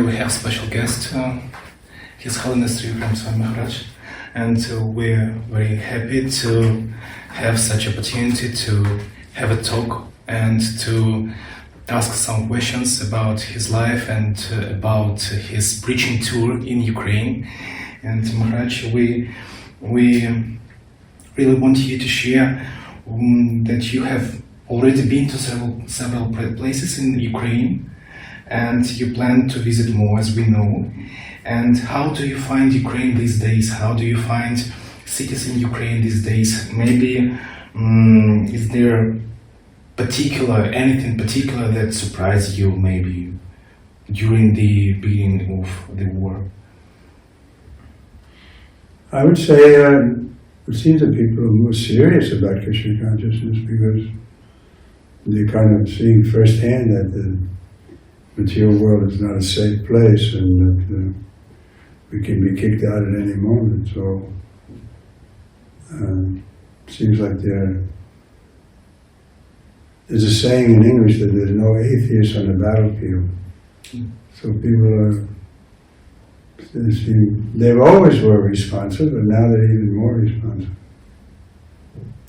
we have special guest, His Holiness Trivikrama Swami Maharaja, and we're very happy to have such opportunity to have a talk and to ask some questions about his life and about his preaching tour in Ukraine. And Maharaj, we really want you to share that you have already been to several places in Ukraine, and you plan to visit more, as we know. And how do you find Ukraine these days? How do you find cities in Ukraine these days? Maybe is there anything particular that surprised you maybe during the beginning of the war? I would say it seems that people are more serious about Krishna consciousness because they're kind of seeing firsthand that the material world is not a safe place and that we can be kicked out at any moment. So it seems like there's a saying in English that there's no atheists on the battlefield. So people they've always were responsive, but now they're even more responsive.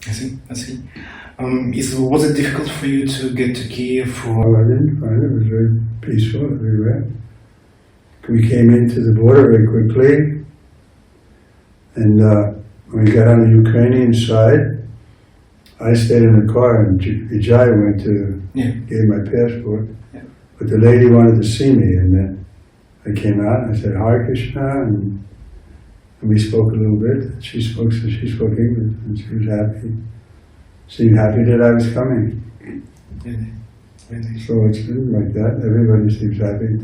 I see. Was it difficult for you to get to Kyiv? I didn't find it. It was very peaceful everywhere. We came into the border very quickly, and when we got on the Ukrainian side, I stayed in the car, and Vijay went to give my passport. Yeah. But the lady wanted to see me, and then I came out and I said, Hare Krishna, and we spoke a little bit. She spoke English, and she was happy. Seemed happy that I was coming. Really. So it's been like that. Everybody seems happy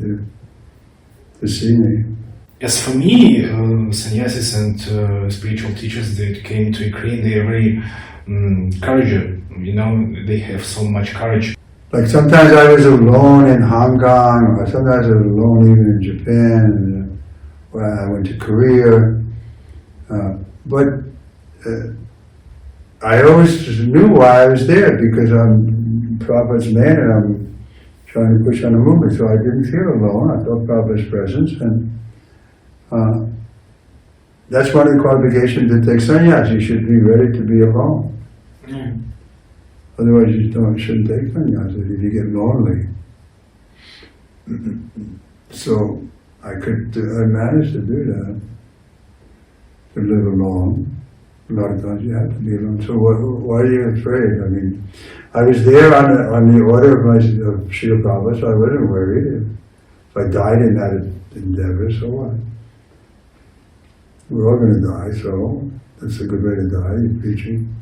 to see me. As for me, sannyasis and spiritual teachers that came to Ukraine, they are very courageous. They have so much courage. Like sometimes I was alone in Hong Kong, or sometimes I was alone even in Japan, and when I went to Korea. But I always knew why I was there, because I'm Prabhupada's man and I'm trying to push on the movement, so I didn't feel alone. I felt Prabhupada's presence, and that's one of the qualifications to take sannyas. You should be ready to be alone. Otherwise you shouldn't take sannyasa if you get lonely. So I managed to do that, to live alone. A lot of times you have to be alone. So why are you afraid? I mean, I was there on the order of Srila Prabhupada, so I wasn't worried. If I died in that endeavor, so what? We're all going to die, so that's a good way to die, in preaching.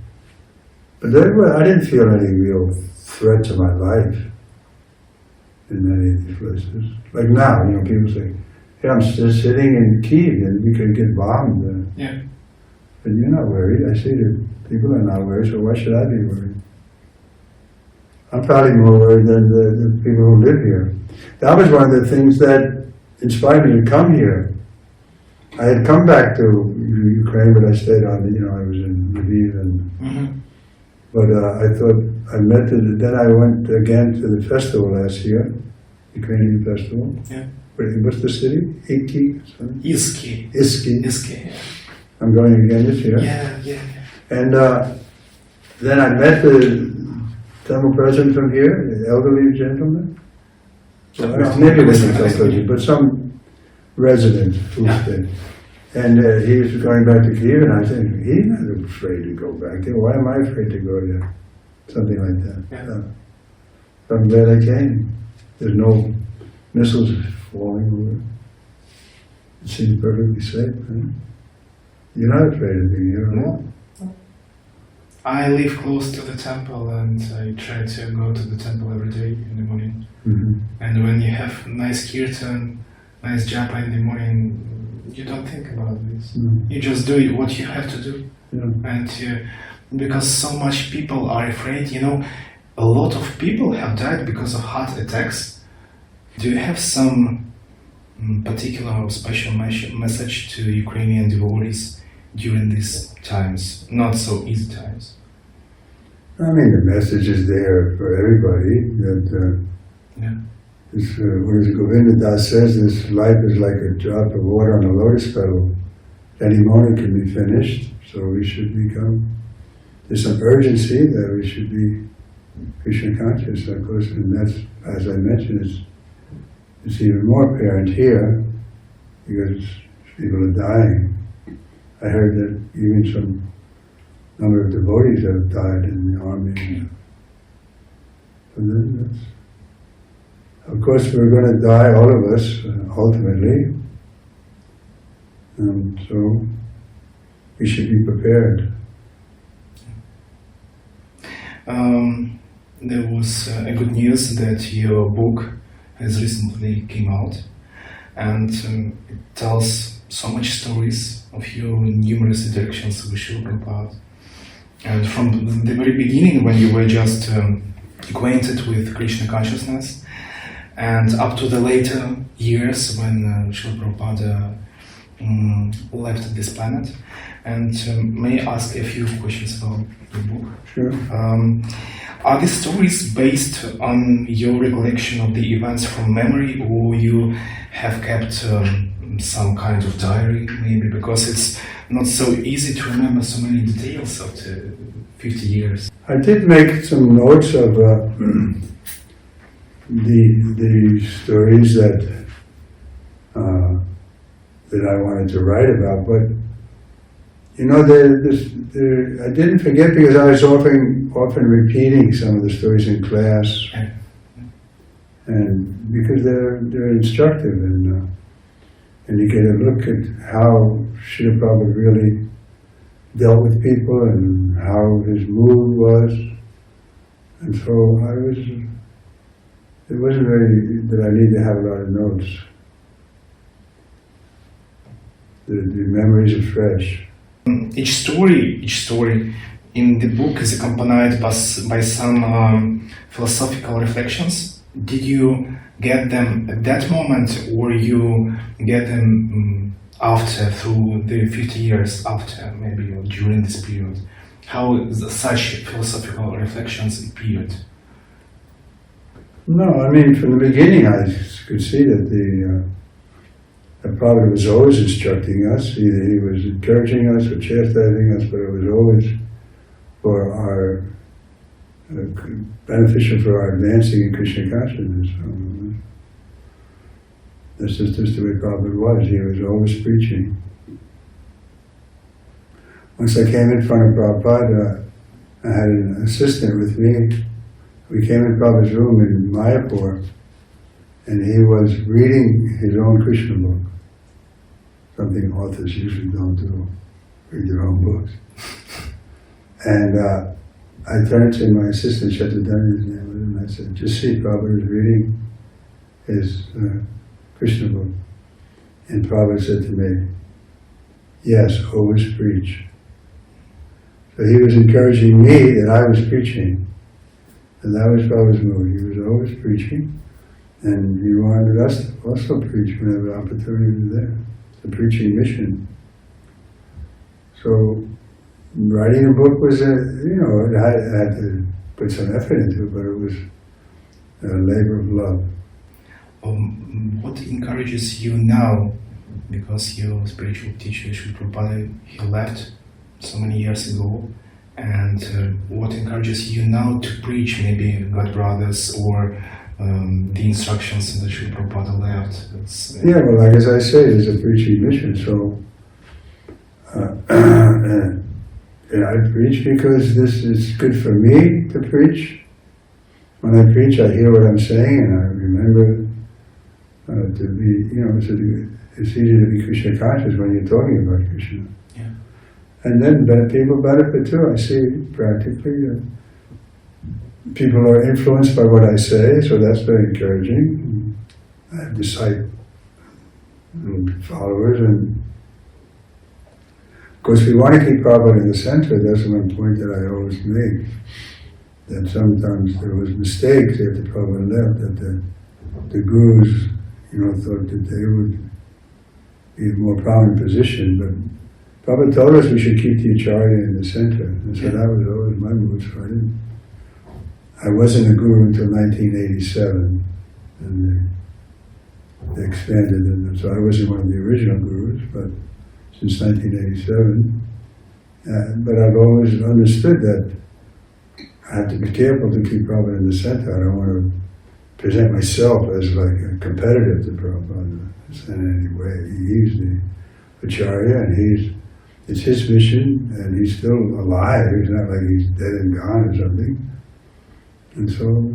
But I didn't feel any real threat to my life in any of these places. Like now, people say, hey, I'm still sitting in Kyiv and we could get bombed. Yeah. But you're not worried. I see that people are not worried, so why should I be worried? I'm probably more worried than the people who live here. That was one of the things that inspired me to come here. I had come back to Ukraine, but I stayed on, I was in Lviv and but I thought then I went again to the festival last year, Ukrainian festival. Yeah. What's the city? ISKCON. I'm going again this year. Yeah. And then I met the temple president from here, the elderly gentleman. Maybe it wasn't temple president, but some resident who stayed. And he was going back to Kyiv, and I said, he's not afraid to go back there. Why am I afraid to go there? Something like that. Yeah. So I'm glad I came. There's no missiles falling over. It seems perfectly safe. Right? You're not afraid of being here, right? No. I live close to the temple, and I try to go to the temple every day in the morning. And when you have nice kirtan, nice japa in the morning, you don't think about this. You just do what you have to do. And because so much people are afraid, a lot of people have died because of heart attacks. Do you have some particular or special message to Ukrainian devotees during these times, not so easy times? I mean, the message is there for everybody that This, what is it, Govinda Das says, this life is like a drop of water on a lotus petal. Any moment can be finished, so we should become, there's some urgency that we should be Krishna conscious, of course, and that's, as I mentioned, it's even more apparent here, because people are dying. I heard that even some number of devotees have died in the army. And then that's, of course, we're going to die, all of us, ultimately. And so we should be prepared. There was a good news that your book has recently came out, and it tells so much stories of your numerous interactions with Srila Prabhupada. And from the very beginning, when you were just acquainted with Krishna consciousness, and up to the later years when Srila Prabhupada left this planet. And may I ask a few questions about the book? Sure. Are these stories based on your recollection of the events from memory, or you have kept some kind of diary, maybe? Because it's not so easy to remember so many details after 50 years. I did make some notes of the stories that I wanted to write about, but you know, I didn't forget, because I was often repeating some of the stories in class, and because they're instructive, and you get a look at how Srila Prabhupada really dealt with people and how his mood was, and so it wasn't really that I need to have a lot of notes. The memories are fresh. Each story in the book is accompanied by some philosophical reflections. Did you get them at that moment, or you get them after, through the 50 years after, maybe, or during this period? How such philosophical reflections appeared? No, I mean, from the beginning I could see that the Prabhupada was always instructing us. Either he was encouraging us or chastising us, but it was always for our beneficial for our advancing in Krishna consciousness. That's just the way Prabhupada was. He was always preaching. Once I came in front of Prabhupada, I had an assistant with me. We came in Prabhupada's room in Mayapur, and he was reading his own Krishna book. Something authors usually don't do, read their own books. And I turned to my assistant, Shatadharya's name, and I said, just see, Prabhupada is reading his Krishna book. And Prabhupada said to me, yes, always preach. So he was encouraging me that I was preaching. And that was Prabhupada's mood. He was always preaching. And he wanted us to also preach whenever opportunity was there. The preaching mission. So writing a book was I had to put some effort into it, but it was a labor of love. What encourages you now? Because your spiritual teacher, Srila Prabhupada, he left so many years ago. And what encourages you now to preach, maybe God Brothers or the instructions that Srila Prabhupada left? Yeah, well, like as I say, it's a preaching mission, so and I preach because this is good for me to preach. When I preach, I hear what I'm saying, and I remember to be, it's easy to be Krishna conscious when you're talking about Krishna. Yeah. And then people benefit too. I see practically people are influenced by what I say, so that's very encouraging. I have disciples and followers, and of course we want to keep Prabhupada in the center. That's one point that I always make, that sometimes there was mistakes after Prabhupada left, that the gurus, thought that they would be in a more prominent position, but Prabhupada told us we should keep the Acharya in the center, and so that was always my mood, so I wasn't a guru until 1987, and they expanded it. So I wasn't one of the original gurus, but since 1987. But I've always understood that I have to be careful to keep Prabhupada in the center. I don't want to present myself as like a competitor to Prabhupada in any way. He's the Acharya, and it's his mission, and he's still alive. He's not like he's dead and gone or something. And so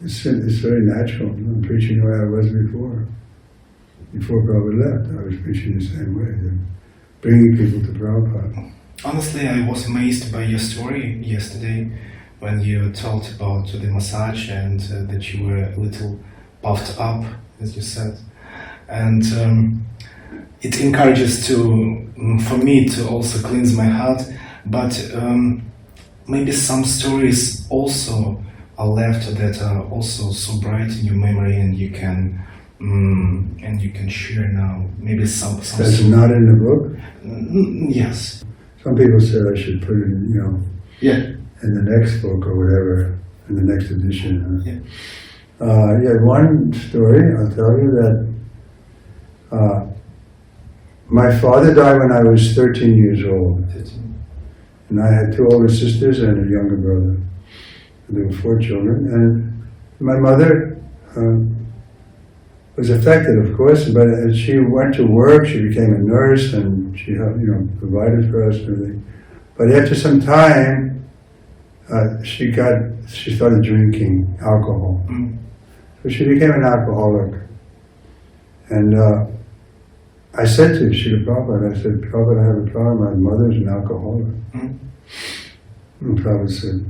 it's very natural. I'm preaching the way I was before. Before Prabhupada left, I was preaching the same way, bringing people to Prabhupada. Honestly, I was amazed by your story yesterday when you told about the massage and that you were a little puffed up, as you said. And it encourages for me to also cleanse my heart, but maybe some stories also are left that are also so bright in your memory, and you can share now. Maybe some. That's not in the book? Yes. Some people said I should put it in, in the next book or whatever, in the next edition. Huh? One story, I'll tell you that my father died when I was 13 years old. 13. And I had 2 older sisters and a younger brother. There were 4 children. And my mother was affected, of course, but as she went to work, she became a nurse, and she provided for us and everything. But after some time, she started drinking alcohol. So she became an alcoholic. And I said to Srila Prabhupada, I said, Prabhupada, I have a problem, my mother's an alcoholic. And Prabhupada said,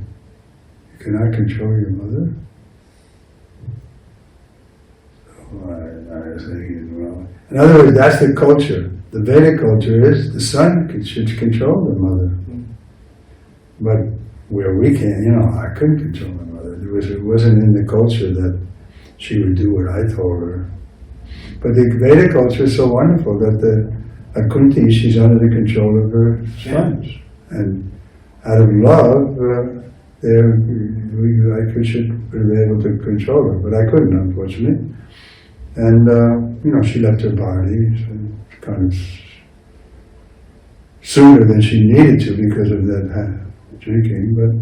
you cannot control your mother? I was thinking, well, in other words, that's the culture. The Vedic culture is the son should control the mother. But where we can't, I couldn't control my mother. It wasn't in the culture that she would do what I told her. But the Vedic culture is so wonderful that at Kunti, she's under the control of her sons. And out of love, I should be able to control her, but I couldn't, unfortunately. And, she left her body kind of sooner than she needed to because of that drinking, but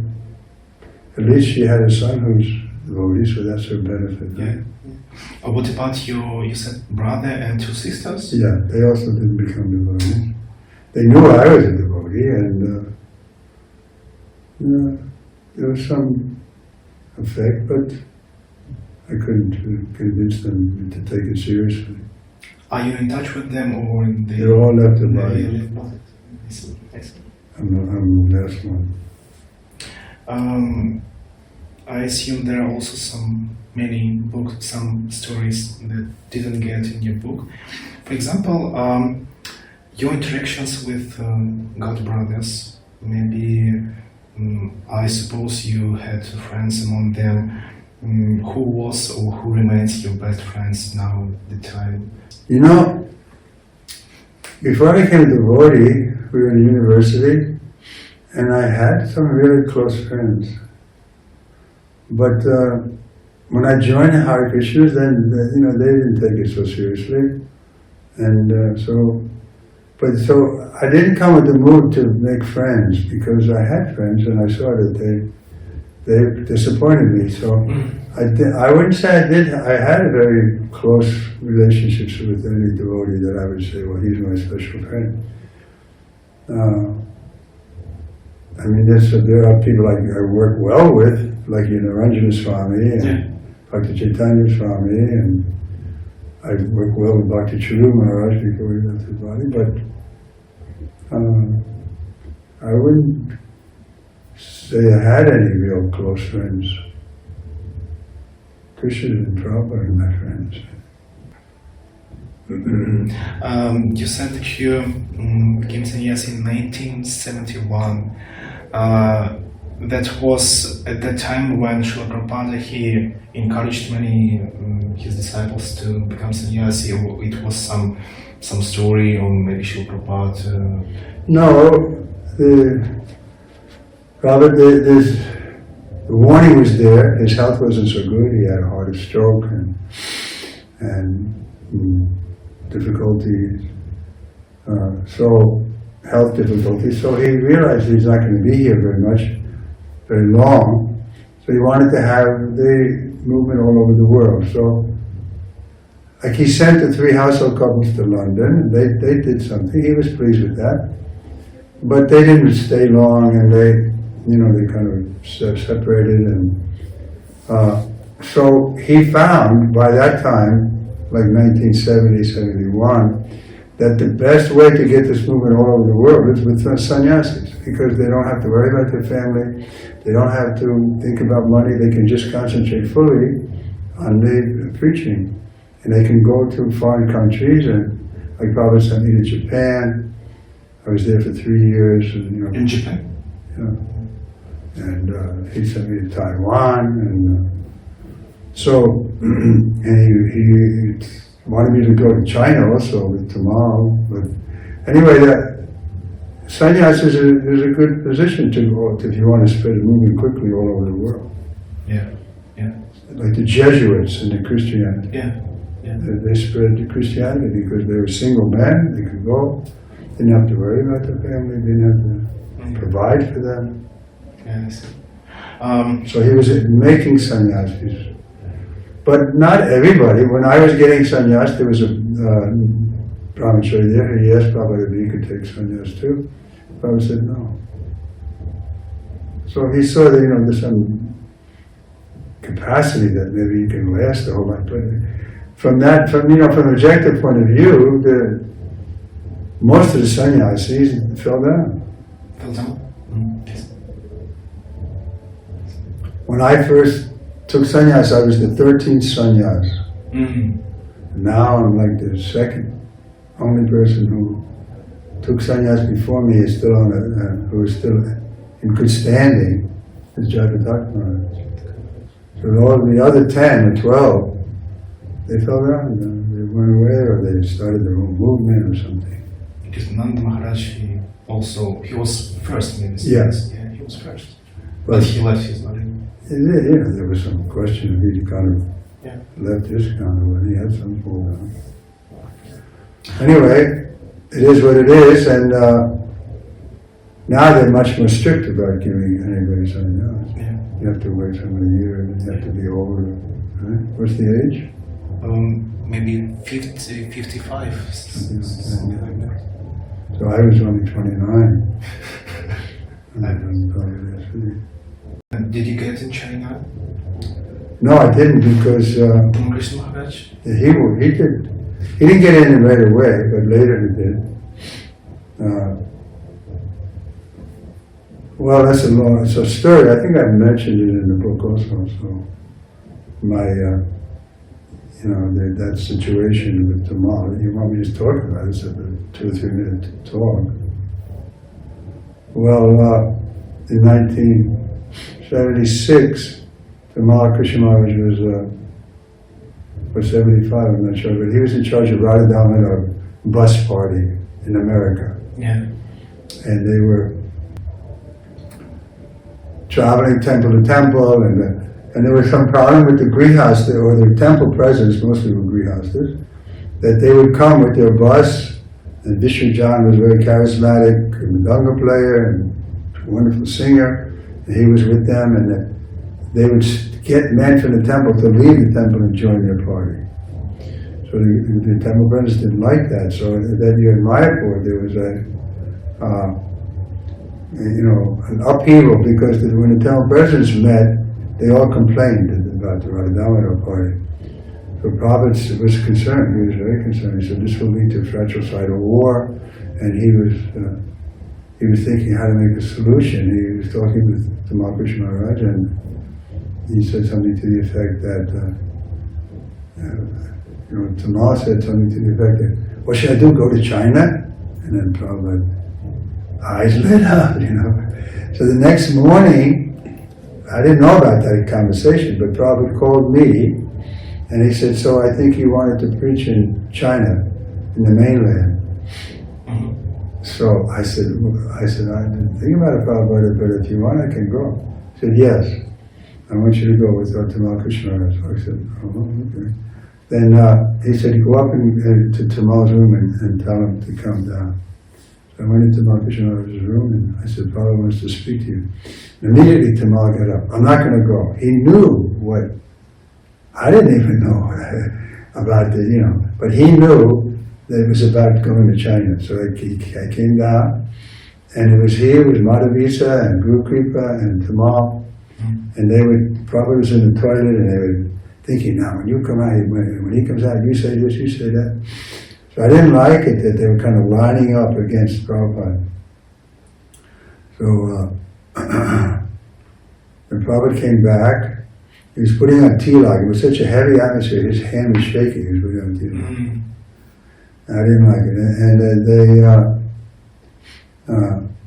at least she had a son who's devotee, so that's her benefit. Yeah. What about you said brother and 2 sisters? Yeah, they also didn't become devotees. They knew I was a devotee, and there was some effect, but I couldn't convince them to take it seriously. Are you in touch with them, or they all left the body? I'm the last one. I assume there are also many books, some stories that didn't get in your book. For example, your interactions with God brothers. Maybe I suppose you had friends among them. Who was or who remains your best friends now at the time? Before I became a devotee, we were in university, and I had some really close friends. But when I joined the Hare Krishnas, then they didn't take it so seriously, and so I didn't come with the mood to make friends because I had friends, and I saw that they disappointed me. So I wouldn't say I did. I had a very close relationships with any devotee that I would say, well, he's my special friend. There are people I work well with, like Naranjana Swami and Bhakti Chaitanya Swami, and I work well with Bhakti Srila Maharaj before he left his body, but I wouldn't say I had any real close friends. Krishna and Prabhupada are my friends. You said that you became sannyasi in 1971. That was at that time when Srila Prabhupada, he encouraged many his disciples to become sannyasi, or it was some story, or maybe Srila Prabhupada? No, Prabhupada, the warning was there. His health wasn't so good. He had a heart stroke and difficulties. Health difficulties. So he realized he's not going to be here very long. So he wanted to have the movement all over the world. So, like, he sent the 3 household couples to London. They did something. He was pleased with that. But they didn't stay long, and they kind of separated. And so he found, by that time, like 1970, 71, that the best way to get this movement all over the world is with sannyasis, because they don't have to worry about their family, they don't have to think about money, they can just concentrate fully on the preaching. And they can go to foreign countries, and like Prabhupada sent me to Japan. I was there for 3 years. And, in Japan? Yeah. And he sent me to Taiwan, and he wanted me to go to China also with Tamal. But anyway, that sannyas is a good position to go if you want to spread the movement quickly all over the world. Yeah, yeah. Like the Jesuits in the Christianity. Yeah, yeah. They spread the Christianity because they were single men. They could go, didn't have to worry about their family, didn't have to provide for them. Yes. So he was making sannyasis. But not everybody. When I was getting sannyas, there was a brahmachari there. He asked Prabhupada if he could take sannyas too. Prabhupada said no. So he saw that there's some capacity that maybe you can last a whole lot. But from an objective point of view, most of the sannyasis fell down. Fell down? Yes. When I first took sannyas, I was the 13th sannyas. Now I'm like the second only person who took sannyas before me is still who is still in good standing, is Jayapataka Maharaj. So all the other 10 or 12, they fell down. They went away, or they started their own movement or something. Because Nanda Maharaj, he was first maybe. Yes. Yeah, he was first. But he left his body. Yeah, there was some question if he kind of left his kind of, he had some fall down. Anyway, it is what it is, and now they're much more strict about giving anybody something else. Yeah. You have to wait so many years, you have to be older. Right? What's the age? Maybe 50, 55, something like that. So I was only 29. Did you get in China? No, I didn't, because Krishna Maharaj? he did. He didn't get in right away, but later he did. Well, that's a story. I think I mentioned it in the book also. So my, that situation with Tamal. You want me to talk about it? It's a 2 or 3 minute talk. Well, in 1976, Tamal Krishna Maharaj was 75, I'm not sure, but he was in charge of Radha Damodar bus party in America. Yeah. And they were traveling temple to temple, and there was some problem with the grihas, or the temple presidents, mostly were grihastas, that they would come with their bus, and Vishnu Jan was a very charismatic mridanga player and a wonderful singer, and he was with them, and they would get men from the temple to leave the temple and join their party. So the temple presidents didn't like that, so that year in Mayapur there was an upheaval, because when the temple presidents met, they all complained about the Radha Damodar party. So Prabhupada was concerned, he was very concerned. He said this will lead to fratricidal war, and he was thinking how to make a solution. He was talking with Tamal Krishna Maharaj, and he said something to the effect that, Tamal said something to the effect that, what should I do, go to China? And then Prabhupada, eyes lit up, So the next morning, I didn't know about that conversation, but Prabhupada called me, and he said, so I think you wanted to preach in China, in the mainland. So I said, I didn't think about it, Prabhupada, but if you want, I can go. He said, yes. I want you to go with Tamal Krishna. So I said, oh, okay. Then he said, go up to Tamal's room and tell him to come down. So I went into Tamal Krishna's room and I said, Prabhupada wants to speak to you. And immediately Tamal got up. I'm not going to go. He knew what, I didn't even know about the, but he knew that it was about going to China. So I came down, and it was Madhavisa and Guru Kripa and Tamal, and Prabhupada was in the toilet, and they were thinking, now when you come out, when he comes out, you say this, you say that. So I didn't like it that they were kind of lining up against Prabhupada. So when Prabhupada came back, he was putting on tilak. It was such a heavy atmosphere, his hand was shaking, he was putting on tilak. I didn't like it. And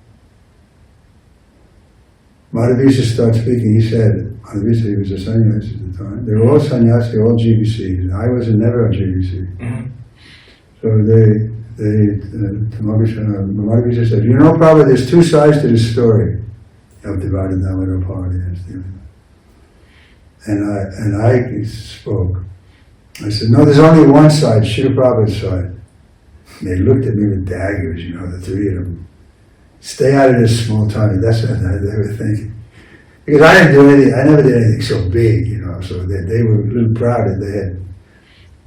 Madhavisa started speaking. He said, Madhavisa, he was a sannyasi at the time. They were all sannyasi, all GBCs. I was never a GBC. So Madhavisa said, Prabhupada, there's two sides to this story of divided Damodar party. And I spoke. I said, no, there's only one side, Srila Prabhupada's side. And they looked at me with daggers, the three of them. Stay out of this small town. That's what they were thinking. Because I didn't do anything, I never did anything so big, so they were a little proud that they had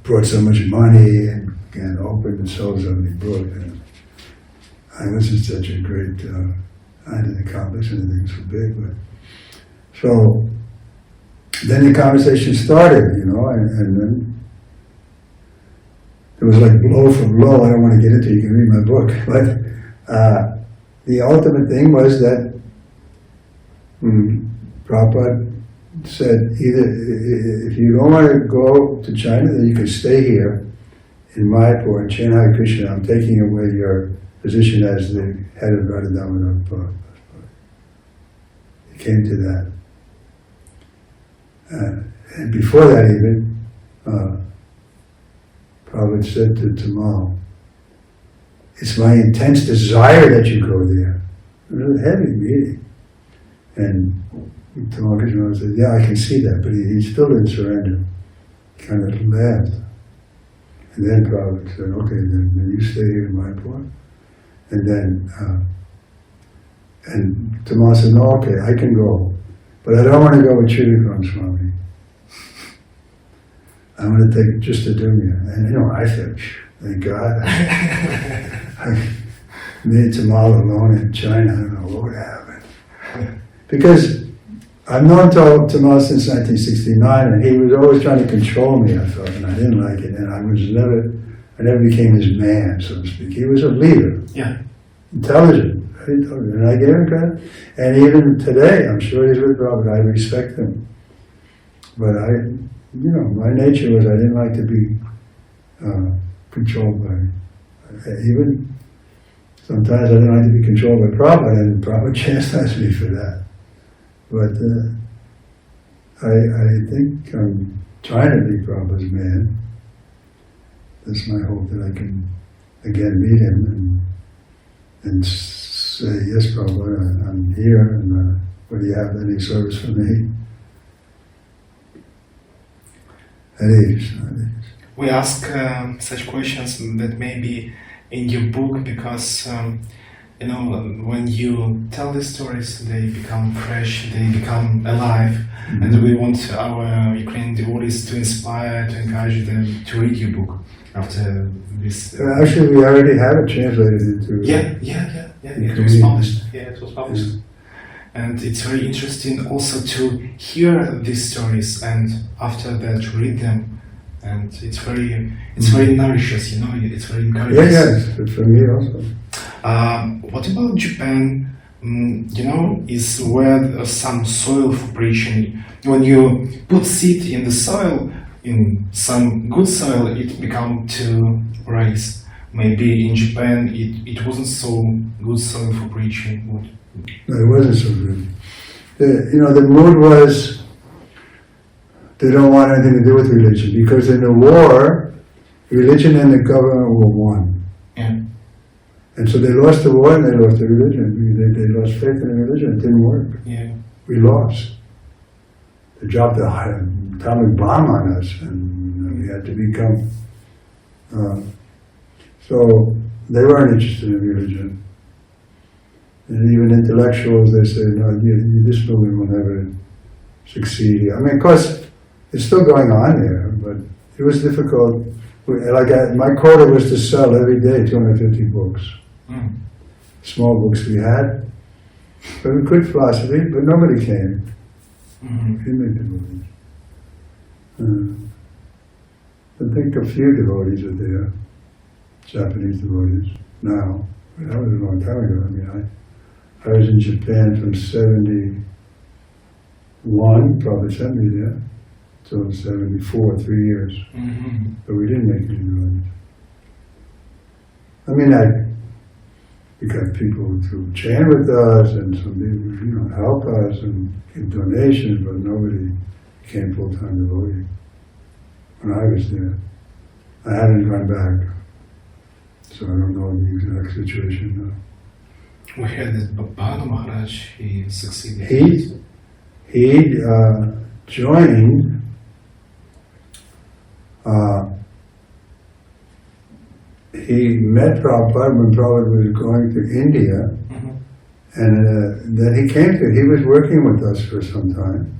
brought so much money and opened and sold so many books. And I wasn't such a great, I didn't accomplish anything so big. But so then the conversation started, and then it was like blow for blow. I don't want to get into it, you can read my book. But the ultimate thing was that Prabhupada said, either if you don't want to go to China, then you can stay here in Mayapur and chant Hare Krishna. I'm taking away your position as the head of Radha Damodar Prabhupada. It came to that. And before that even, Prabhupada said to Tamal, it's my intense desire that you go there. It was a heavy meeting. And Tamal Krishna said, yeah, I can see that, but he still didn't surrender. He kind of laughed. And then Prabhupada said, okay, then you stay here in Mayapur. And then, and Tamal said, no, okay, I can go. But I don't want to go with Trivikrama Swami. I want to take just a dumya. And I said, thank God. Me and Tamal alone in China, I don't know what would happen. Because I've known Tamal since 1969, and he was always trying to control me, I felt, and I didn't like it. And I never became his man, so to speak. He was a leader. Yeah. Intelligent. And I gave him credit. And even today, I'm sure he's with Prabhupada, I respect him. But my nature was I didn't like to be controlled by, even sometimes I didn't like to be controlled by Prabhupada, and Prabhupada chastised me for that. But I think I'm trying to be Prabhupada's man. That's my hope, that I can again meet him and say, yes, Prabhupada, I'm here, and what do you have, any service for me? We ask such questions that may be in your book because, when you tell the stories, they become fresh, they become alive, and we want our Ukrainian devotees to inspire, to encourage them to read your book after this. Actually, we already have it translated into... Yeah, it was published. Yeah, it was published. Yeah. And it's very interesting also to hear these stories and after that read them, and it's very nourishes, it's very encouraging. Yeah, it's good for me also. What about Japan? Is where some soil for preaching. When you put seed in the soil, in some good soil, it becomes to rise. Maybe in Japan it wasn't so good soil for preaching. No, it wasn't so good. The mood was they don't want anything to do with religion, because in the war, religion and the government were one. Yeah. And so they lost the war and they lost the religion. They lost faith in the religion. It didn't work. Yeah. We lost. they dropped the atomic bomb on us, and we had to become. So they weren't interested in religion. And even intellectuals, they say, no, this movement will never succeed. I mean, of course, it's still going on there, but it was difficult. My quota was to sell every day 250 books. Small books we had. But we could philosophy, but nobody came. We didn't make devotees. I think a few devotees are there, Japanese devotees, now. That was a long time ago. I mean, I was in Japan from 71, Prabhupada sent me there, till 74, 3 years. But we didn't make any devotees. I mean, we got people to chant with us, and some people, help us and give donations, but nobody became full-time devotee when I was there. I haven't gone back, so I don't know the exact situation now. We heard that Bhagavad Maharaj, he succeeded. He joined he met Prabhupada when Prabhupada was going to India, and then he came to, he was working with us for some time,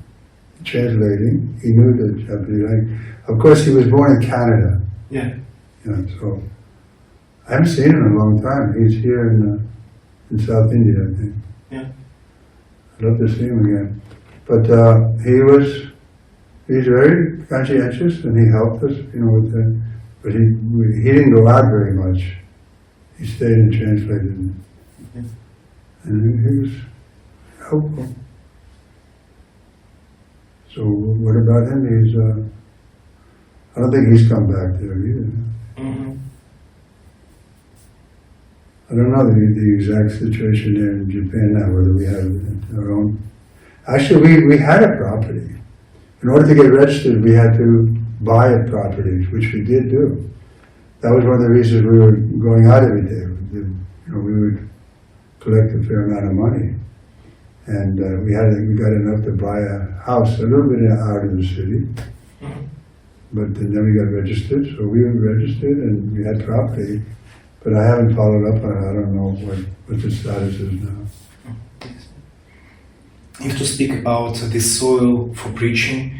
translating. He knew the Japanese language. Of course, he was born in Canada. Yeah. So I haven't seen him in a long time. He's here in South India, I think. Yeah. I'd love to see him again. But he's very conscientious, and he helped us, with the. But he didn't go out very much. He stayed and translated, and he was helpful. So what about him? He's I don't think he's come back there either. I don't know the exact situation there in Japan now, whether we have our own. Actually, we had a property. In order to get registered, we had to buy a property, which we did do. That was one of the reasons we were going out every day. We would collect a fair amount of money, and we got enough to buy a house a little bit out of the city. But then we got registered, so we were registered and we had property. But I haven't followed up on it. I don't know what the status is now. If to speak about this soil for preaching,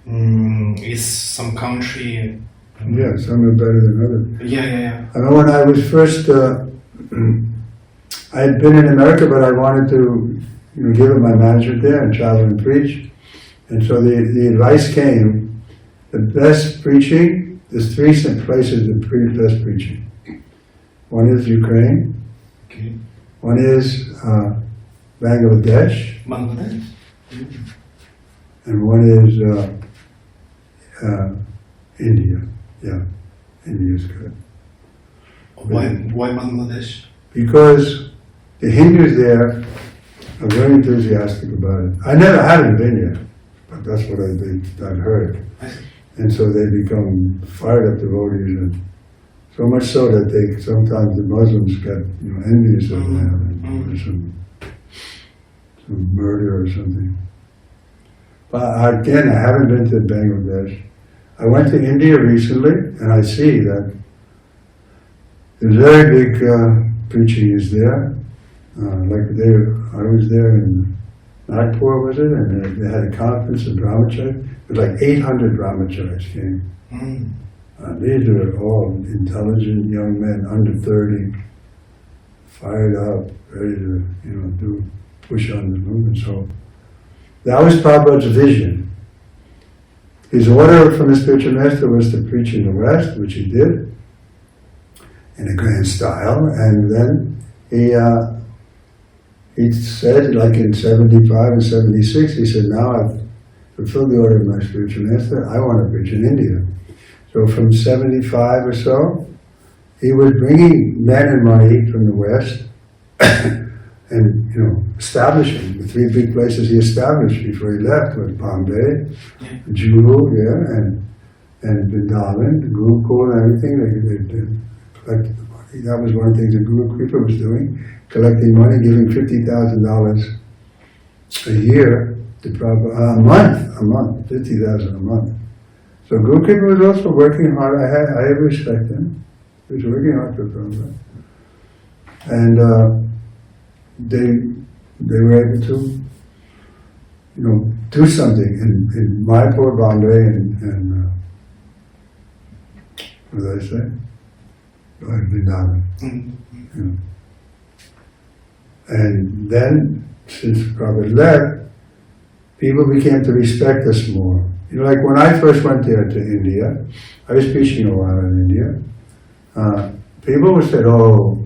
is some country... Yeah, some are better than others. Yeah. I know when I was first... I had been in America, but I wanted to give up my management there and travel and preach. And so the advice came, the best preaching, there's three places that best preaching. One is Ukraine. Okay. One is Bangladesh. And one is India. Yeah, India is good. Why Bangladesh? Because the Hindus there are very enthusiastic about it. I haven't been yet, but that's what I've heard. And so they become fired up devotees, and so much so that sometimes the Muslims get envious of them, and some murder or something. But again, I haven't been to Bangladesh. I went to India recently, and I see that there's very big preaching is there. I was there in Nagpur, was it? And they had a conference in Brahmachari. It was like 800 Brahmacharis came. These are all intelligent young men, under 30, fired up, ready to push on the movement. So that was Prabhupada's vision. His order from the spiritual master was to preach in the West, which he did, in a grand style, and then he said, like in 75 and 76, he said, now I've fulfilled the order of my spiritual master, I want to preach in India. So from 75 or so, he was bringing men and money from the West, and establishing the three big places he established before he left was Bombay, Julu, and Vrindavan, Gurukul, and everything. They collected the money. That was one of the things that Guru Kripa was doing, collecting money, giving $50,000 a year to Prabhupada, a month, 50,000 a month. So Guru Kripa was also working hard. I respect him. He was working hard for Prabhupada. And they were able to, do something in Mayapur, Bombay, and what did I say? Vrindavan. Mm-hmm. And then, since Prabhupada left, people began to respect us more. Like when I first went there to India, I was preaching a while in India. People would say, "Oh,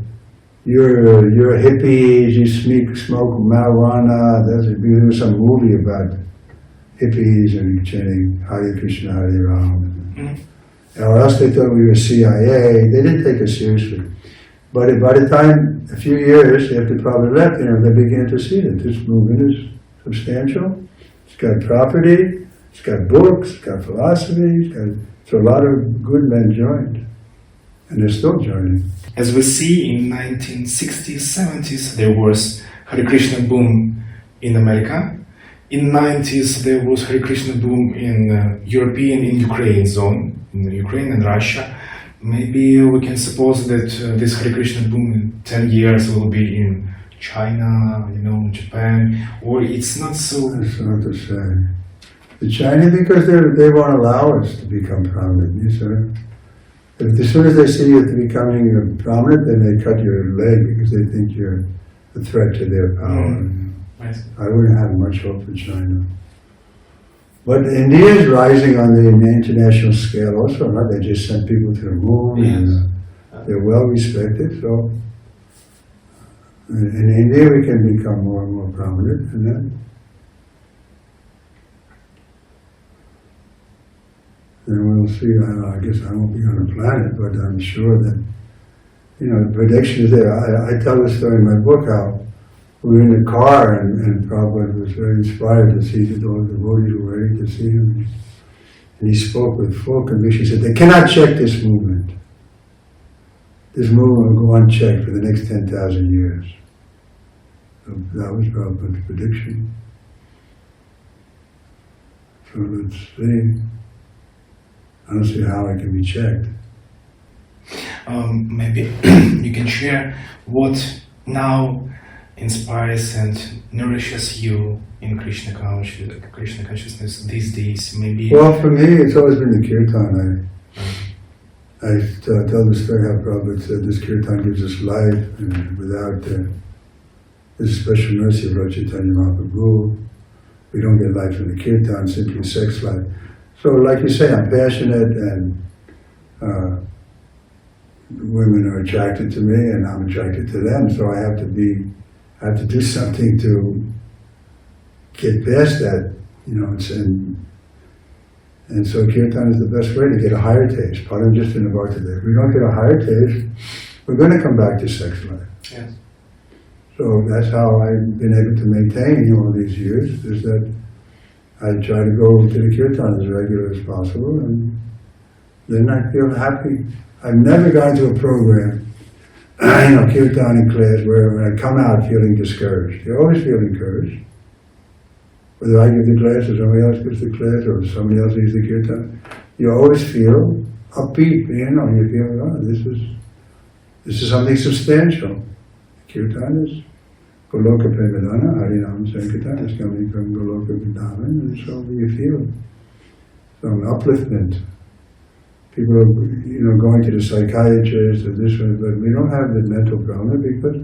you're hippies. You smoke marijuana." There was some movie about hippies and chanting Hare Krishna, Hare Ram. Mm-hmm. Or else they thought we were CIA. They didn't take us seriously. But by the time, a few years after Prabhupada left, they began to see that this movement is substantial. It's got property, it's got books, it's got philosophy, so a lot of good men joined. And they're still joining. As we see in 1960s, 70s, there was Hare Krishna boom in America. In 90s, there was Hare Krishna boom in European, in Ukraine zone, in Ukraine and Russia. Maybe we can suppose that this Hare Krishna boom in 10 years will be in China, Japan, or it's not so... It's not the same. The Chinese, because they won't allow us to become prominent, you see. As soon as they see you becoming prominent, then they cut your leg because they think you're a threat to their power. I wouldn't have much hope for China. But India is rising on the international scale also, right? They just sent people to the moon, and they're well respected. So in India we can become more and more prominent, and then we'll see. I guess I won't be on the planet, but I'm sure that the prediction is there. I tell the story in my book how we were in the car, and Prabhupada was very inspired to see that all the devotees were ready to see him. And he spoke with full conviction. He said, "They cannot check this movement. This movement will go unchecked for the next 10,000 years." So that was Prabhupada's prediction. So let's see. I don't see how it can be checked. Maybe you can share what now inspires and nourishes you in Krishna consciousness these days. Maybe. Well, for me, it's always been the kirtan. I tell the story how Prabhupada said this kirtan gives us life, and without this special mercy of Lord Chaitanya Mahaprabhu, we don't get life from the kirtan, simply sex life. So, like you say, I'm passionate, and women are attracted to me, and I'm attracted to them. So I have to do something to get past that, and so kirtan is the best way to get a higher taste. Param just in the bar today. If we don't get a higher taste, we're going to come back to sex life. Yes. So that's how I've been able to maintain all these years, is that I try to go to the kirtan as regular as possible, and then I feel happy. I've never gone to a program, kirtan in class, where when I come out feeling discouraged. You always feel encouraged. Whether I give the class or somebody else gives the class or somebody else leads the kirtan, you always feel upbeat. You feel, this is something substantial. Kirtan is Goloka Premadana, Harinam Sankirtan is coming from Goloka Vrindavan, and so you feel some upliftment. People are, going to the psychiatrist or this one, but we don't have the mental problem because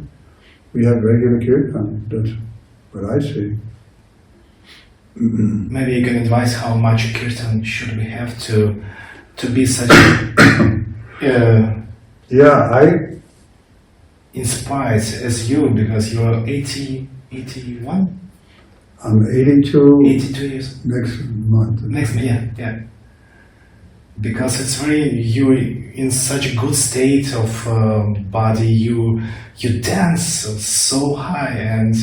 we have regular kirtan. That's what I see. Maybe you can advise how much kirtan should we have to be such inspired as you, because you are 81? I'm 82. 82 years. Next month. Yeah. Because it's you're in such a good state of body, you dance so high, and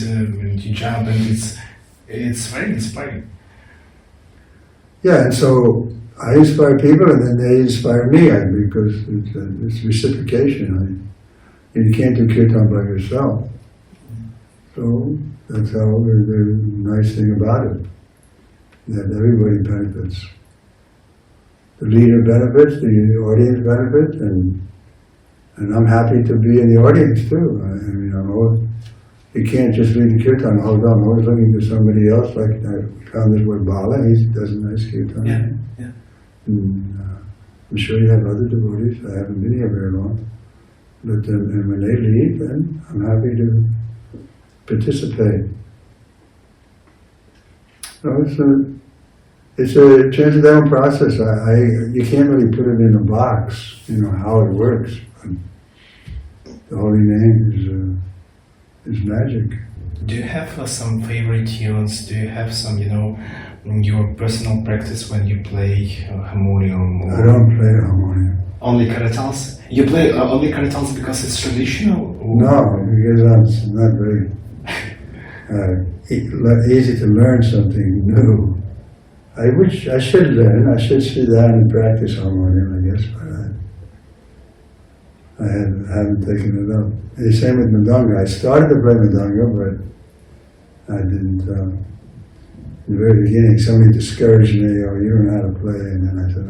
you jump, and it's very inspiring. Yeah, and so I inspire people, and then they inspire me, because it's reciprocation. You can't do kirtan by yourself. So that's how the nice thing about it. that everybody benefits. The leader benefits, the audience benefits, and I'm happy to be in the audience too. You can't just read the kirtan all day. I'm always looking for somebody else. Like I found this word Bala, he does a nice kirtan. Yeah. And, I'm sure you have other devotees. I haven't been here very long. But and when they leave, then I'm happy to participate. So it's a transcendental process. You can't really put it in a box, how it works. But the holy name is magic. Do you have some favorite tunes? Do you have some, your personal practice when you play harmonium? I don't play harmonium. Only karatals? You play only karatals because it's traditional? Or? No, because it's not very easy to learn something new. I should learn. I should sit down and practice harmonium, I guess, but I haven't taken it up. The same with Mridanga. I started to play Mridanga, but I didn't. In the very beginning, somebody discouraged me, you don't know how to play, and then I said,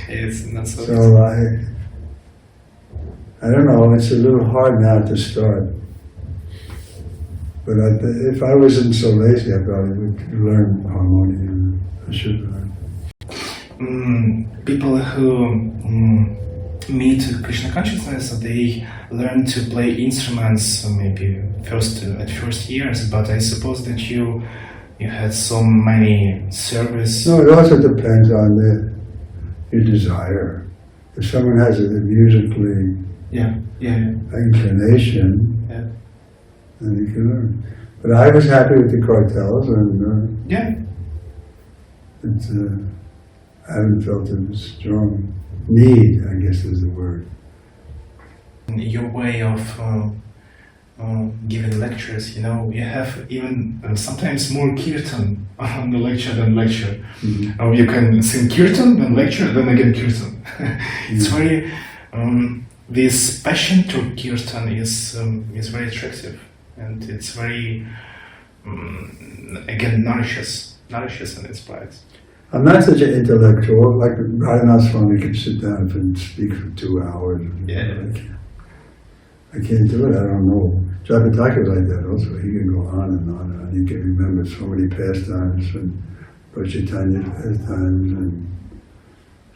It's not so So I don't know, it's a little hard now to start. But if I wasn't so lazy, I probably would learn harmonium. I should learn. People who meet Krishna consciousness, they learn to play instruments maybe at first years, but I suppose that you had so many service. No, it also depends on your desire. If someone has a musically inclination, then you can learn. But I was happy with the cartels, and I haven't felt a strong need, I guess is the word. Your way of giving lectures, you have even sometimes more kirtan on the lecture than lecture. Mm-hmm. Or you can sing kirtan, then lecture, then again kirtan. It's very, this passion to kirtan is very attractive, and it's very, again, nourishes and inspires. I'm not such an intellectual, like Radhanath Swami could sit down and speak for 2 hours. I can't do it, I don't know. Jataka is like that also, he can go on and on and on. He can remember so many pastimes and Chaitanya pastimes, and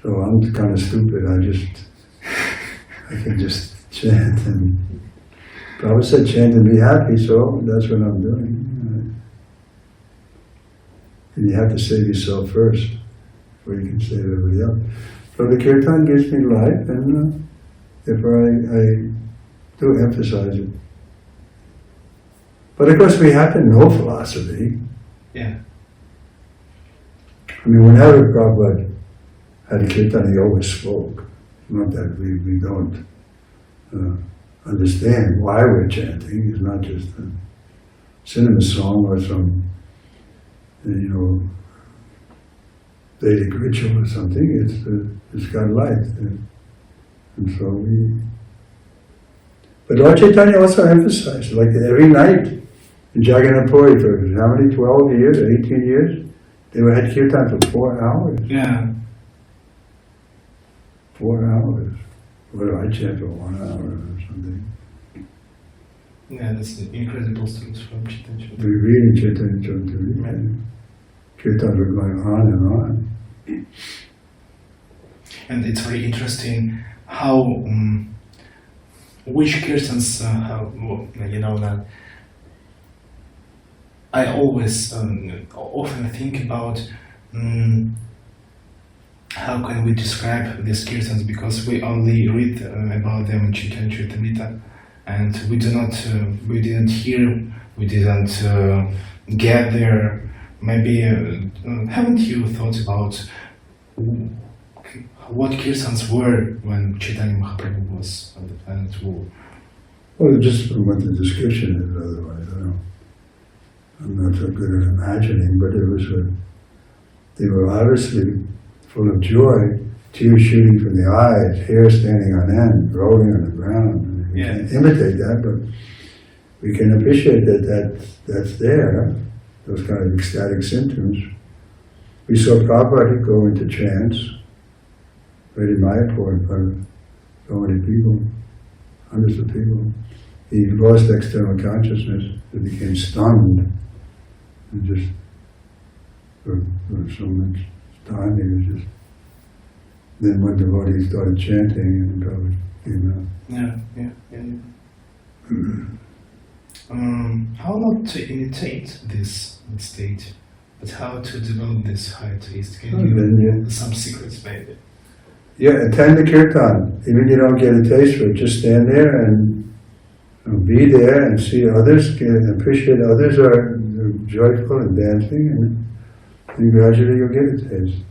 so I'm kind of stupid, I can just chant, and Prabhupada said chant and be happy, so that's what I'm doing. And you have to save yourself first, before you can save everybody else. So the kirtan gives me life, and therefore I do emphasize it. But of course we have to know philosophy. Yeah. I mean, whenever Prabhupada had a kirtan, he always spoke. Not that we don't understand why we're chanting. It's not just a cinema song or some Vedic ritual or something. It's got life, and so we. But Lord Chaitanya also emphasized, like every night in Jagannath Puri for how many? 12 years, 18 years, they had kirtan for 4 hours. Yeah. 4 hours. What do I chant for 1 hour or something? Yeah, that's incredible stories from Chaitanya. We read in Chaitanya Chaitanya. Kirtans were going on and on. And it's very interesting how, which kirtans, that I always often think about how can we describe these kirtans, because we only read about them in Chaitanya Charitamrita, and we didn't hear, we didn't get there. Maybe haven't you thought about what kirtans were when Chaitanya Mahaprabhu was on the planet? Well, just from what the description is, otherwise I'm not so good at imagining, but they were obviously full of joy, tears shooting from the eyes, hair standing on end, rolling on the ground. We can't imitate that, but we can appreciate that's there. those kind of ecstatic symptoms. We saw Prabhupada go into trance, right in Mayapur in front of so many people, hundreds of people. He lost external consciousness, he became stunned, and just for so much time he was just. Then one devotee started chanting and Prabhupada came out. How not to imitate this state, but how to develop this high taste? Can you give some secrets, maybe? Yeah, attend the Kirtan. Even if you don't get a taste for it, just stand there and be there and see others, appreciate others are joyful and dancing, and gradually you'll get a taste.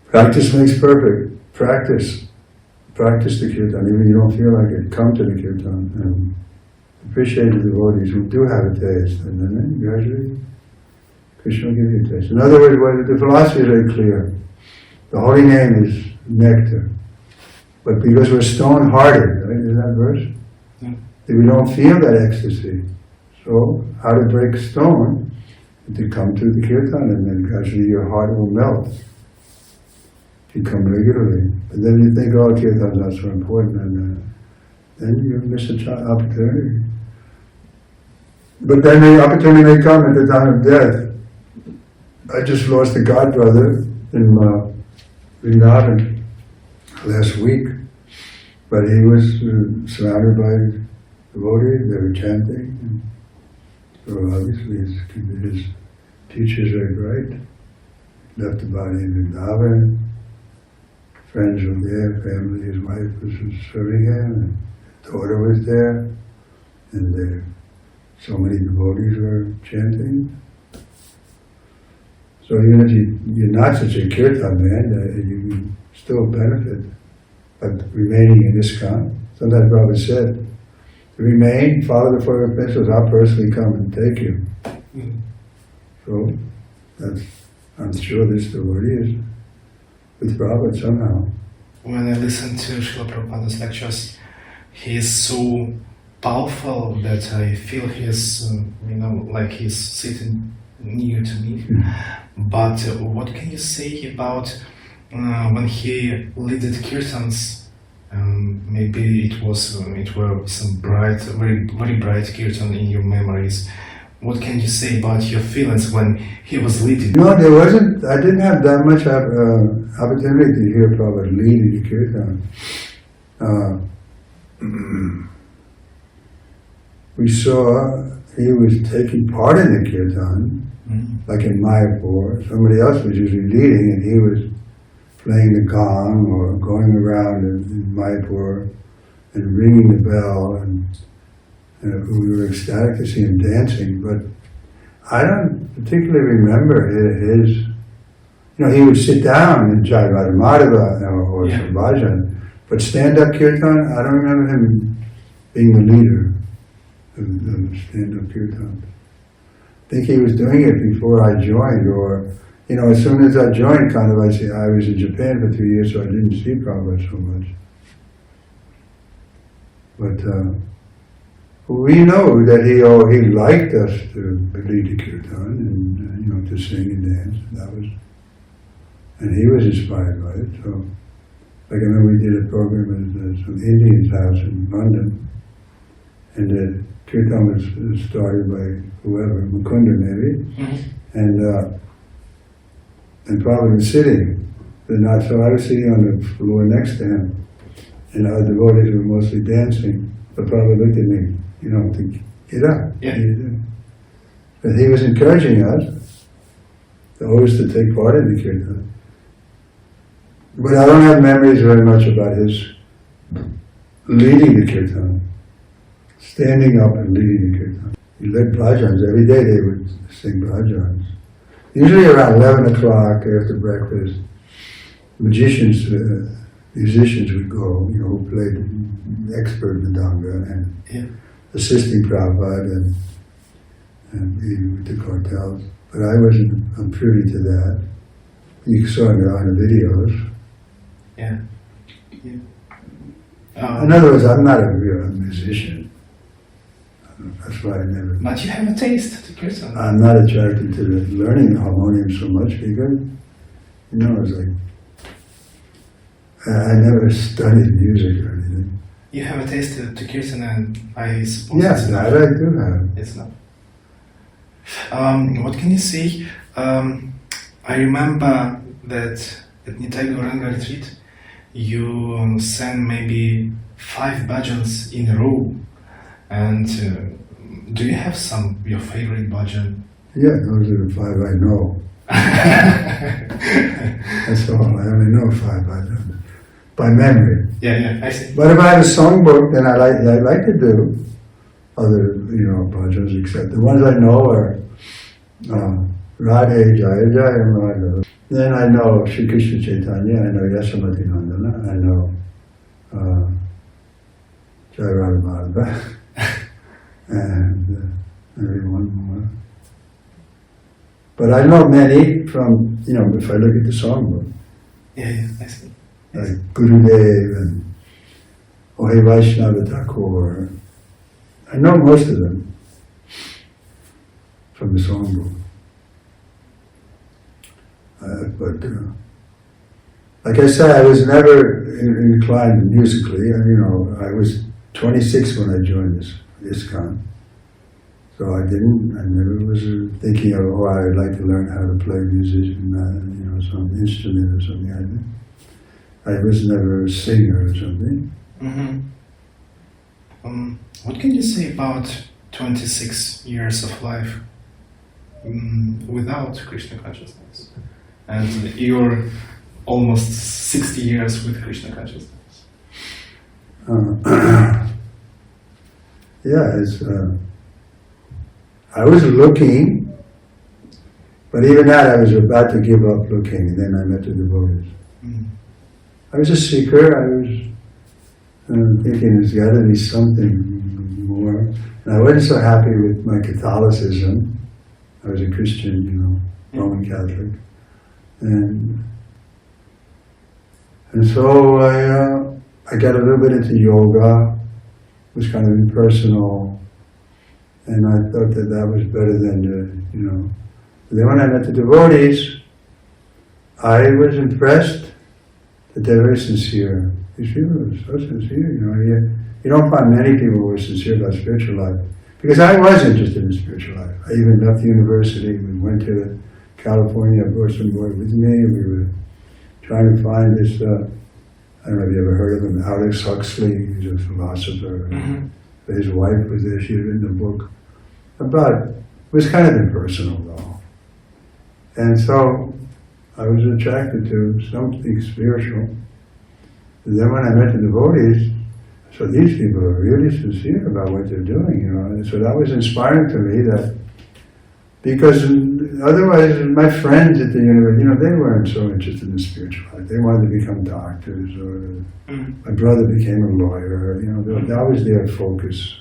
Practice makes perfect. Practice the Kirtan, even if you don't feel like it. Come to the Kirtan and appreciate the devotees who do have a taste, and then gradually Krishna will give you a taste. In other words, the philosophy is very clear. The holy name is nectar. But because we're stone-hearted, right? Is that verse? Yeah. We don't feel that ecstasy. So, how to break stone? To come to the Kirtan, and then gradually your heart will melt. If you come regularly. But then you think, oh, Kirtan's not so important, and then you miss an opportunity. But then the opportunity may come at the time of death. I just lost a godbrother in Vrindavan last week, but he was surrounded by devotees, they were chanting, and so obviously his teachers are great. Left the body in Vrindavan, friends were there, family, his wife was serving him, and daughter was there, and so many devotees were chanting. So even if you're not such a kirtan man, you can still benefit. But remaining in ISKCON, sometimes Prabhupada said, to remain, follow the 4 principles, I'll personally come and take you. So, I'm sure this devotee is with Prabhupada somehow. When I listen to Srila Prabhupada's lectures, he is so powerful that I feel he's, like he's sitting near to me. But what can you say about when he led kirtans? Maybe it were some bright, very bright kirtan in your memories. What can you say about your feelings when he was leading? No, there wasn't. I didn't have that much opportunity to hear Prabhupada leading the kirtan. We saw he was taking part in the kirtan. Like in Mayapur, somebody else was usually leading and he was playing the gong or going around in Mayapur and ringing the bell, and we were ecstatic to see him dancing. But I don't particularly remember his he would sit down and Jai Radha Madhava or some bhajan, but stand-up kirtan, I don't remember him being the leader of stand-up kirtan. I think he was doing it before I joined, or, as soon as I joined, I was in Japan for 2 years, so I didn't see Prabhupada so much. But we know that he liked us to lead the kirtan and, to sing and dance. And he was inspired by it. So, like I remember we did a program at some Indian's house in London, and the kirtan was started by whoever, Mukunda maybe, and Prabhupada was sitting. So I was sitting on the floor next to him, and our devotees were mostly dancing. But Prabhupada looked at me, to get up. Yeah. But he was encouraging us always to take part in the kirtan. But I don't have memories very much about his leading the kirtan. Standing up and leading the kirtan. He led bhajans. Every day they would sing bhajans. Usually around 11 o'clock after breakfast, musicians would go, who played expert mridanga and assisting Prabhupada and with the cartels. But I wasn't privy to that. You saw it on the videos. Yeah. In other words, I'm not a real musician. That's why I never. But you have a taste to Kirtan. I'm not attracted to learning the harmonium so much because, it's like I never studied music or anything. You have a taste to Kirtan, and I suppose Yes, that I do have. it's enough. What can you say? I remember that at Nitai Gauranga retreat, you sang maybe 5 bhajans in a row. And do you have your favorite bhajan? Yeah, those are the 5 I know. That's all. I only know 5 bhajans by memory. Yeah, I see. But if I have a songbook, then I like to do other, bhajans, except the ones I know are Radhe Jaya Jaya Madhava. Then I know Shri Krishna Chaitanya, I know Yasomati Nandana, I know Jaya Radha Madhava, and everyone more. But I know many from, if I look at the songbook. Yeah, I see. Like Gurudev and Ohe Vaishnava Thakur. I know most of them from the songbook. But like I said, I was never inclined musically. I was 26 when I joined this ISKCON. So I never was thinking of, I'd like to learn how to play music and some instrument or something. I was never a singer or something. Mm-hmm. What can you say about 26 years of life without Krishna consciousness? And you're almost 60 years with Krishna consciousness. I was looking, but even that I was about to give up looking, and then I met the devotees. I was a seeker. I was thinking there's got to be something more. And I wasn't so happy with my Catholicism. I was a Christian, Roman Catholic. And so I got a little bit into yoga. It was kind of impersonal. And I thought that was better than Then when I met the devotees, I was impressed that they're very sincere. These people are so sincere, You don't find many people who are sincere about spiritual life. Because I was interested in spiritual life. I even left the university. We went to California. I brought some boy with me. We were trying to find this, I don't know if you ever heard of him, Aldous Huxley. He's a philosopher. Mm-hmm. His wife was there. She had written a book about, it was kind of impersonal though. And so I was attracted to something spiritual. And then when I met the devotees, so these people are really sincere about what they're doing, And so that was inspiring to me because otherwise my friends at the university, they weren't so interested in spiritual life. They wanted to become doctors, or my brother became a lawyer, that was their focus.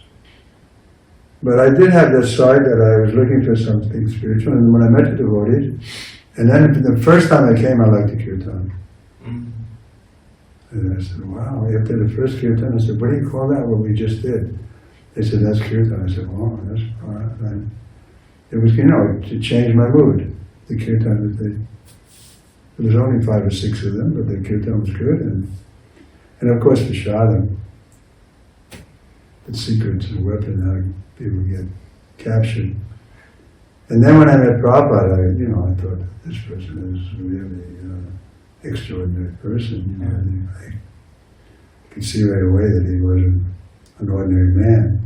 But I did have this side that I was looking for something spiritual, and when I met the devotees, and then the first time I came, I liked the Kirtan. And I said, wow, after the first Kirtan, I said, what do you call that, what we just did? They said, that's Kirtan. I said, wow, that's all right. It was, to change my mood. The Kirtan, there was only 5 or 6 of them, but the Kirtan was good. And of course, the Shadam, the secret's a weapon, how people get captured. And then when I met Prabhupada, I thought this person is really extraordinary person. I could see right away that he wasn't an ordinary man.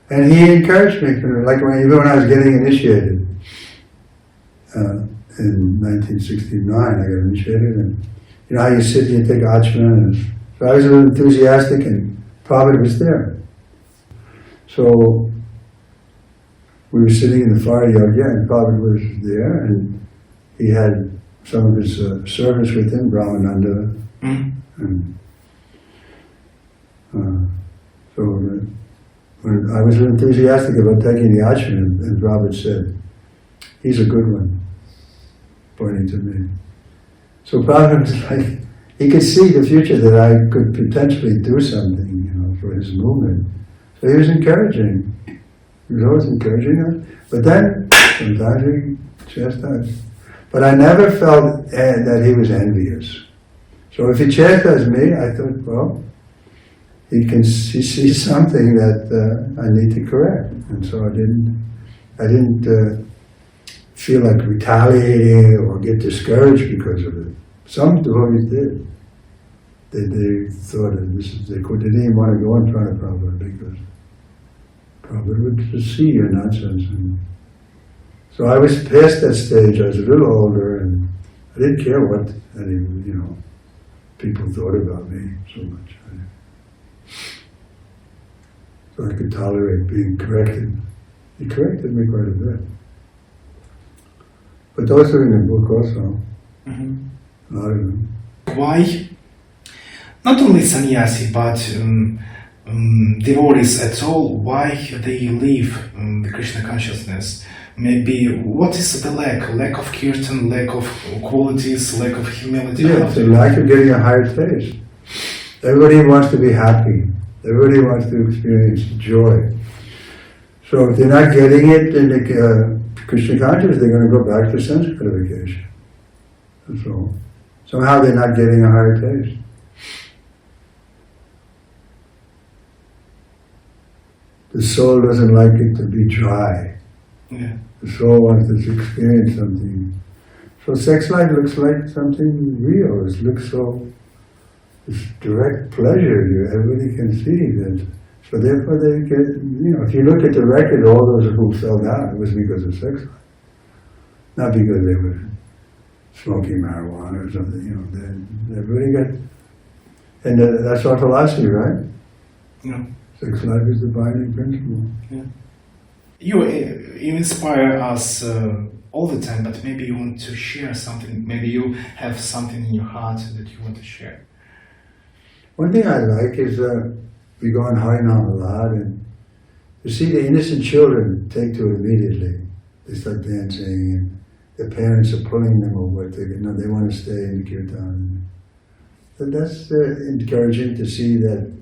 And he encouraged me, like even when I was getting initiated in 1969, I got initiated, and how you sit and you take Achman, and so I was a little enthusiastic, and Prabhupada was there. So we were sitting in the fire yagya, and Prabhupada was there, and he had some of his servants with him, Brahmananda, and so when I was enthusiastic about taking the Achman, and Prabhupada said, he's a good one, pointing to me. So Prabhupada was like, he could see the future, that I could potentially do something, for his movement. So he was encouraging. He was always encouraging us. But then, sometimes he chastised. But I never felt that he was envious. So if he chastised me, I thought, well, he sees something that I need to correct. And so I didn't feel like retaliating or get discouraged because of it. Some devotees did. They thought that they didn't even want to go in front of Prabhupada because Prabhupada would just see your nonsense. And so I was past that stage. I was a little older, and I didn't care what people thought about me so much. So I could tolerate being corrected. He corrected me quite a bit. But those are in the book also. Mm-hmm. A lot of them. Why? Not only sannyasi, but devotees at all, why they leave the Krishna consciousness? Maybe what is the lack? Lack of kirtan, lack of qualities, lack of humility? Yeah, it's a lack of getting a higher taste. Everybody wants to be happy. Everybody wants to experience joy. So if they're not getting it in the Krishna consciousness, they're going to go back to sense gratification. That's all. Somehow they're not getting a higher taste. The soul doesn't like it to be dry. Yeah. The soul wants to experience something. So sex life looks like something real. It looks so, it's direct pleasure. Everybody can see that. So therefore they get, if you look at the record, all those who fell down, it was because of sex life. Not because they were smoking marijuana or something, everybody got, and that's our philosophy, right? Yeah. Sex life is the binding principle. Yeah. You inspire us all the time, but maybe you want to share something. Maybe you have something in your heart that you want to share. One thing I like is we go on Harinam a lot, and you see the innocent children take to it immediately. They start dancing, and the parents are pulling them over. They want to stay in the kirtan. So that's encouraging to see that.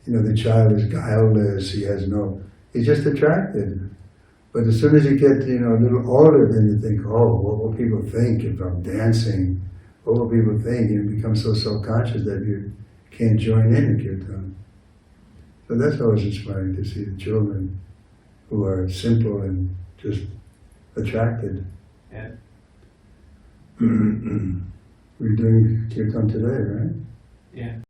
The child is guileless. He's just attracted. But as soon as you get, a little older, then you think, oh, what will people think if I'm dancing? What will people think? You become so self-conscious that you can't join in the kirtan. So that's always inspiring to see the children who are simple and just attracted. Yeah. We're doing kirtan today, right? Yeah.